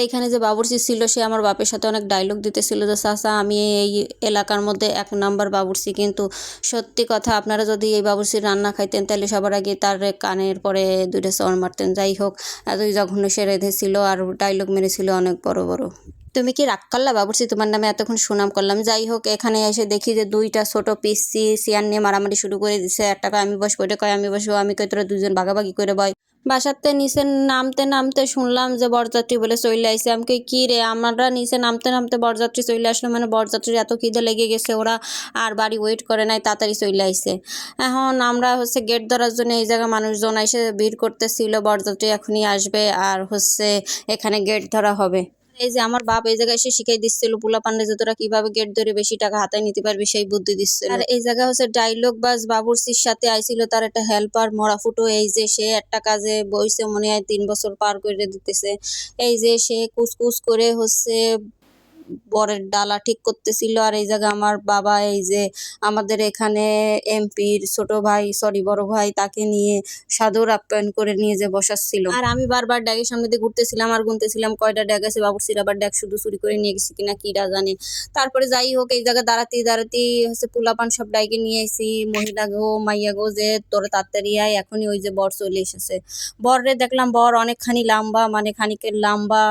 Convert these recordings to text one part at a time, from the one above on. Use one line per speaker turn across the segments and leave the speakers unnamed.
এইখানে যে বাবুর্চি ছিল সে আমার বাপের সাথে অনেক ডায়লগ দিতেছিল যে চাচা আমি এই এলাকার মধ্যে 1 নাম্বার বাবুর্চি, কিন্তু সত্যি কথা আপনারা যদি এই বাবুর্চির রান্না খাইতেন তাহলে সবার আগে তার কানের পরে 2টা চড় মারতেন। যাই হোক, এতই জঘন্য সে রেঁধেছিল আর ডায়লগ মেরেছিল অনেক বড় বড়। তুমি কি রাগ করলা বাবুর্চি, তোমার নামে এতক্ষণ সুনাম করলাম। যাই হোক, এখানে এসে দেখি যে 2টা ছোট পিসি চেয়ার নিয়ে মারামারি শুরু করে দিছে। একটা কয় আমি বসবো, এটা কয় আমি বসবো, আমি কই তোরা 2জন ভাগাভাগি করে বয়। বাসাতে নিচে নামতে নামতে শুনলাম যে বরযাত্রী বলে চলে আইছে। আমি কই কি রে, আমরা নিচে নামতে নামতে বরযাত্রী চলে আসলো মানে বরযাত্রীর এত খিদে লেগে গেছে, ওরা আর বাড়ি ওয়েট করে নাই, তাড়াতাড়ি চলে আইছে। এখন আমরা গেট ধরার জন্য এই জায়গায় মানুষজন এসে ভিড় করতেছিল, বরযাত্রী এখনই আসবে আর এখানে গেট ধরা হবে। এই যে আমার বাপ এই জায়গায় এসে শিখাই দিচ্ছিল পোলাপানরে যে তোরা কিভাবে গেট ধরে বেশি টাকা হাতায় নিতে পারবি, সেই বুদ্ধি দিচ্ছিল। আর এই জায়গা ডায়লগ বাজ বাবুর্চির সাথে আইছিল তার একটা হেল্পার মরা ফুটো। এই যে সে একটা কাজে বইছে মনে হয় 3 বছর পার করে দিতেছে। এই যে সে কুচকুচ করে বরের ডালা ঠিক করতেছিল। আর এই জায়গা আমার বাবা এই যে আমাদের এখানে এমপির ছোট ভাই, সরি বড় ভাই, তাকে নিয়ে সাদর আপ্যায়ন করে নিয়ে যে বসাচ্ছিল। আর আমি বারবার ড্যাগের সামনে দিয়ে ঘুরতেছিলাম আর গুনতেছিলাম কয়টা ড্যাগ আছে, বাবুর্চির আবার ড্যাগ শুধু চুরি করে নিয়ে গেছি কিনা কিরা জানে। তারপরে যাই হোক, এই জায়গা দাঁড়াতে দাঁড়াতে পোলাপান সব ডাইকে নিয়ে আইছি, মহিলা গো মাইয়া গো, যে তোরা তাড়াতাড়ি আয়, এখনই ওই যে বর চলে এসেছে। বররে দেখলাম বর অনেকখানি লম্বা, মানে খানিকের লম্বা,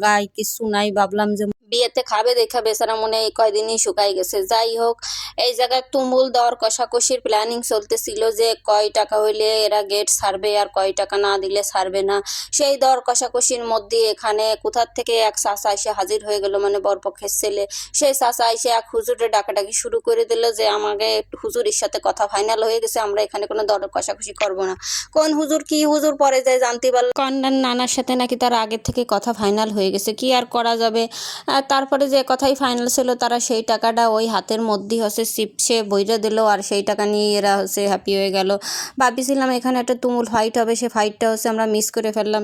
গায়ে কিছু নাই। ভাবলাম যে বিয়েতে খাবে দেখা বেচারা মনে হয় এই কয়দিনই শুকাই গেছে। যাই হোক, এই জায়গায় তুমুল দর কষাকষির প্ল্যানিং চলতেছিল যে কয় টাকা হইলে এরা গেট ছাড়বে আর কয় টাকা না দিলে ছাড়বে না। সেই দর কষাকষির মধ্যে এখানে কোথার থেকে এক চাচা এসে হাজির হয়ে গেল, মানে বরপক্ষের ছেলে। সেই চাচা এসে এক হুজুরে ডাকাডাকি শুরু করে দিল যে আমাকে হুজুরের সাথে কথা ফাইনাল হয়ে গেছে, আমরা এখানে কোনো দর কষাকষি করবো না। কোন হুজুর কি হুজুর পরে যায় জানতে পারলাম কন্যার নানার সাথে নাকি তার আগে থেকে কথা ফাইনাল হয়ে গেছে, কি আর করা যাবে। তারপরে যে কথাই ফাইনাল ছিল তারা সেই টাকাটা ওই হাতের মধ্যেই চিপসে বইরে দিল, আর সেই টাকা নিয়ে এরা হ্যাপি হয়ে গেল। ভাবছিলাম এখানে একটা তুমুল ফাইট হবে, সে ফাইটটা আমরা মিস করে ফেললাম।